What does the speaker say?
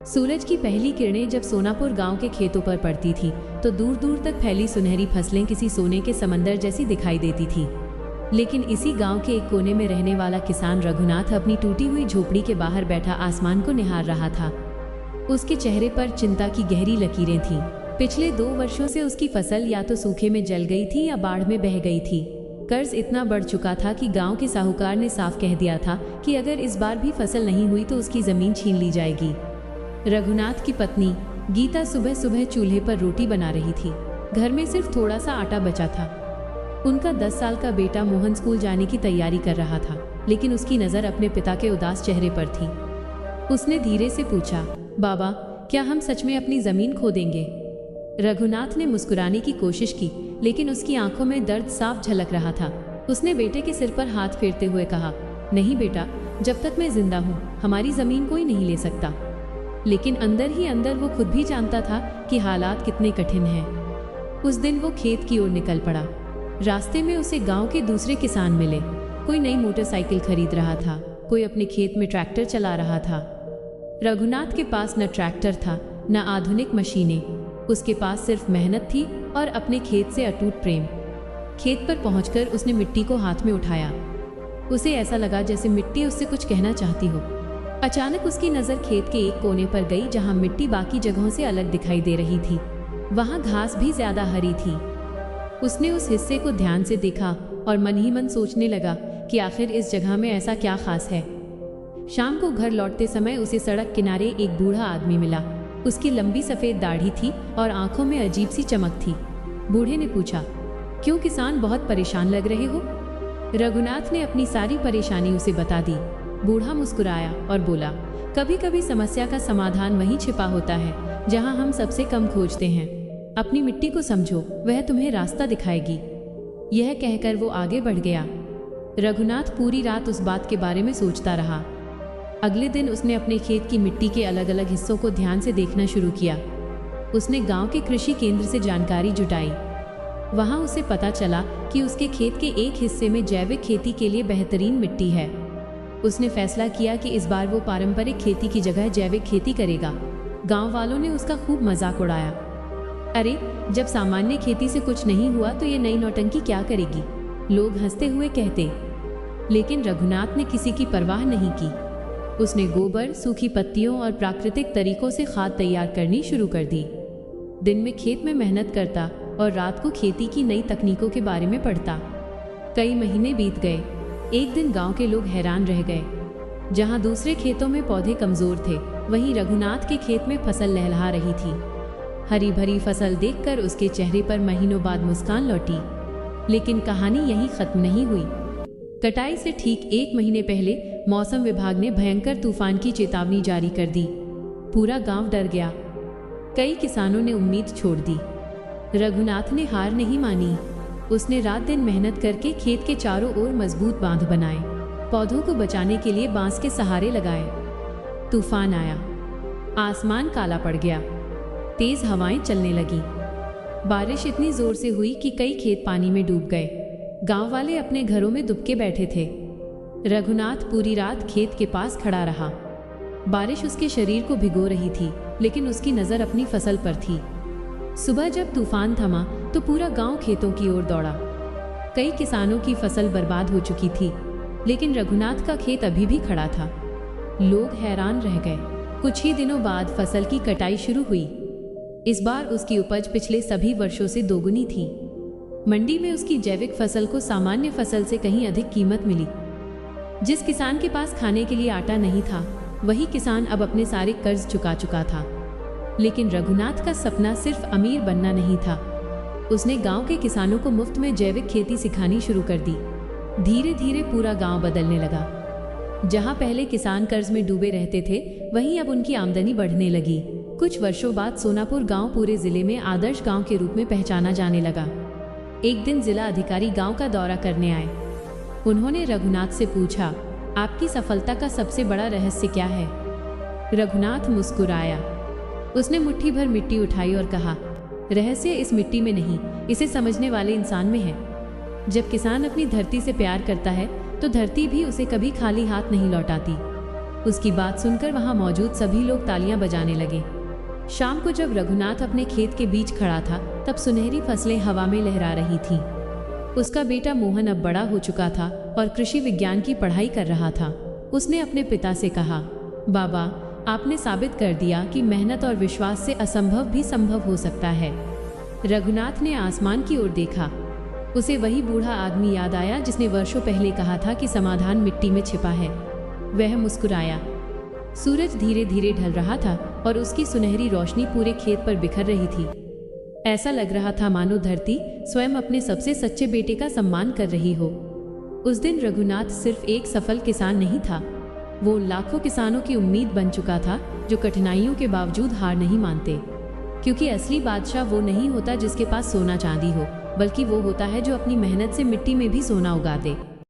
सूरज की पहली किरणें जब सोनापुर गांव के खेतों पर पड़ती थी तो दूर दूर तक फैली सुनहरी फसलें किसी सोने के समंदर जैसी दिखाई देती थी। लेकिन इसी गांव के एक कोने में रहने वाला किसान रघुनाथ अपनी टूटी हुई झोपड़ी के बाहर बैठा आसमान को निहार रहा था। उसके चेहरे पर चिंता की गहरी लकीरें थीं। पिछले 2 वर्षों से उसकी फसल या तो सूखे में जल गई थी या बाढ़ में बह गई थी। कर्ज इतना बढ़ चुका था कि गांव के साहूकार ने साफ कह दिया था कि अगर इस बार भी फसल नहीं हुई तो उसकी जमीन छीन ली जाएगी। रघुनाथ की पत्नी गीता सुबह सुबह चूल्हे पर रोटी बना रही थी। घर में सिर्फ थोड़ा सा आटा बचा था। उनका 10 साल का बेटा मोहन स्कूल जाने की तैयारी कर रहा था, लेकिन उसकी नज़र अपने पिता के उदास चेहरे पर थी। उसने धीरे से पूछा, बाबा, क्या हम सच में अपनी जमीन खो देंगे? रघुनाथ ने मुस्कुराने की कोशिश की, लेकिन उसकी आंखों में दर्द साफ झलक रहा था। उसने बेटे के सिर पर हाथ फेरते हुए कहा, नहीं बेटा, जब तक मैं जिंदा हूँ हमारी जमीन कोई नहीं ले सकता। लेकिन अंदर ही अंदर वो खुद भी जानता था कि हालात कितने कठिन हैं। उस दिन वो खेत की ओर निकल पड़ा। रास्ते में उसे गांव के दूसरे किसान मिले। कोई नई मोटरसाइकिल खरीद रहा था, कोई अपने खेत में ट्रैक्टर चला रहा था। रघुनाथ के पास न ट्रैक्टर था न आधुनिक मशीनें। उसके पास सिर्फ मेहनत थी और अपने खेत से अटूट प्रेम। खेत पर पहुंचकर उसने मिट्टी को हाथ में उठाया। उसे ऐसा लगा जैसे मिट्टी उससे कुछ कहना चाहती हो। अचानक उसकी नज़र खेत के एक कोने पर गई जहां मिट्टी बाकी जगहों से अलग दिखाई दे रही थी। वहां घास भी ज्यादा हरी थी। उसने उस हिस्से को ध्यान से देखा और मन ही मन सोचने लगा कि आखिर इस जगह में ऐसा क्या खास है। शाम को घर लौटते समय उसे सड़क किनारे एक बूढ़ा आदमी मिला। उसकी लंबी सफ़ेद दाढ़ी थी और आंखों में अजीब सी चमक थी। बूढ़े ने पूछा, क्यों किसान, बहुत परेशान लग रहे हो? रघुनाथ ने अपनी सारी परेशानी उसे बता दी। बूढ़ा मुस्कुराया और बोला, कभी कभी समस्या का समाधान वहीं छिपा होता है जहां हम सबसे कम खोजते हैं। अपनी मिट्टी को समझो, वह तुम्हें रास्ता दिखाएगी। यह कहकर वो आगे बढ़ गया। रघुनाथ पूरी रात उस बात के बारे में सोचता रहा। अगले दिन उसने अपने खेत की मिट्टी के अलग अलग हिस्सों को ध्यान से देखना शुरू किया। उसने गांव के कृषि केंद्र से जानकारी जुटाई। वहां उसे पता चला कि उसके खेत के एक हिस्से में जैविक खेती के लिए बेहतरीन मिट्टी है। उसने फैसला किया कि इस बार वो पारंपरिक खेती की जगह जैविक खेती करेगा। गांव वालों ने उसका खूब मजाक उड़ाया। अरे, जब सामान्य खेती से कुछ नहीं हुआ तो ये नई नौटंकी क्या करेगी, लोग हंसते हुए कहते। लेकिन रघुनाथ ने किसी की परवाह नहीं की। उसने गोबर, सूखी पत्तियों और प्राकृतिक तरीकों से खाद तैयार करनी शुरू कर दी। दिन में खेत में मेहनत करता और रात को खेती की नई तकनीकों के बारे में पढ़ता। कई महीने बीत गए। एक दिन गांव के लोग हैरान रह गए। जहां दूसरे खेतों में पौधे कमजोर थे, वहीं रघुनाथ के खेत में फसल लहलहा रही थी। हरी भरी फसल देखकर उसके चेहरे पर महीनों बाद मुस्कान लौटी। लेकिन कहानी यहीं खत्म नहीं हुई। कटाई से ठीक 1 महीने पहले मौसम विभाग ने भयंकर तूफान की चेतावनी जारी कर दी। पूरा गांव डर गया। कई किसानों ने उम्मीद छोड़ दी। रघुनाथ ने हार नहीं मानी। उसने रात दिन मेहनत करके खेत के चारों ओर मजबूत बांध बनाए, पौधों को बचाने के लिए बांस के सहारे लगाए। तूफान आया, आसमान काला पड़ गया, तेज हवाएं चलने लगी। बारिश इतनी जोर से हुई कि कई खेत पानी में डूब गए। गांव वाले अपने घरों में दुबके बैठे थे। रघुनाथ पूरी रात खेत के पास खड़ा रहा। बारिश उसके शरीर को भिगो रही थी, लेकिन उसकी नज़र अपनी फसल पर थी। सुबह जब तूफान थमा तो पूरा गांव खेतों की ओर दौड़ा। कई किसानों की फसल बर्बाद हो चुकी थी, लेकिन रघुनाथ का खेत अभी भी खड़ा था। लोग हैरान रह गए। कुछ ही दिनों बाद फसल की कटाई शुरू हुई। इस बार उसकी उपज पिछले सभी वर्षों से दोगुनी थी। मंडी में उसकी जैविक फसल को सामान्य फसल से कहीं अधिक कीमत मिली। जिस किसान के पास खाने के लिए आटा नहीं था, वही किसान अब अपने सारे कर्ज चुका चुका था। लेकिन रघुनाथ का सपना सिर्फ अमीर बनना नहीं था। उसने गांव के किसानों को मुफ्त में जैविक खेती सिखानी शुरू कर दी। धीरे धीरे पूरा गांव बदलने लगा। जहां पहले किसान कर्ज में डूबे रहते थे, वहीं अब उनकी आमदनी बढ़ने लगी। कुछ वर्षों बाद सोनापुर गांव पूरे जिले में आदर्श गांव के रूप में पहचाना जाने लगा। एक दिन जिला अधिकारी गांव का दौरा करने आए। उन्होंने रघुनाथ से पूछा, आपकी सफलता का सबसे बड़ा रहस्य क्या है? रघुनाथ मुस्कुराया। उसने मुट्ठी भर मिट्टी उठाई और कहा, रहस्य इस मिट्टी में नहीं, इसे समझने वाले इंसान में है। जब किसान अपनी धरती से प्यार करता है तो धरती भी उसे कभी खाली हाथ नहीं लौटाती। उसकी बात सुनकर वहां मौजूद सभी लोग तालियां बजाने लगे। शाम को जब रघुनाथ अपने खेत के बीच खड़ा था, तब सुनहरी फसलें हवा में लहरा रही थीं। उसका बेटा मोहन अब बड़ा हो चुका था और कृषि विज्ञान की पढ़ाई कर रहा था। उसने अपने पिता से कहा, बाबा, आपने साबित कर दिया कि मेहनत और विश्वास से असंभव भी संभव हो सकता है। रघुनाथ ने आसमान की ओर देखा। उसे वही बूढ़ा आदमी याद आया जिसने वर्षों पहले कहा था कि समाधान मिट्टी में छिपा है। वह मुस्कुराया। सूरज धीरे धीरे ढल रहा था और उसकी सुनहरी रोशनी पूरे खेत पर बिखर रही थी। ऐसा लग रहा था मानो धरती स्वयं अपने सबसे सच्चे बेटे का सम्मान कर रही हो। उस दिन रघुनाथ सिर्फ एक सफल किसान नहीं था, वो लाखों किसानों की उम्मीद बन चुका था जो कठिनाइयों के बावजूद हार नहीं मानते। क्योंकि असली बादशाह वो नहीं होता जिसके पास सोना चांदी हो, बल्कि वो होता है जो अपनी मेहनत से मिट्टी में भी सोना उगा दे।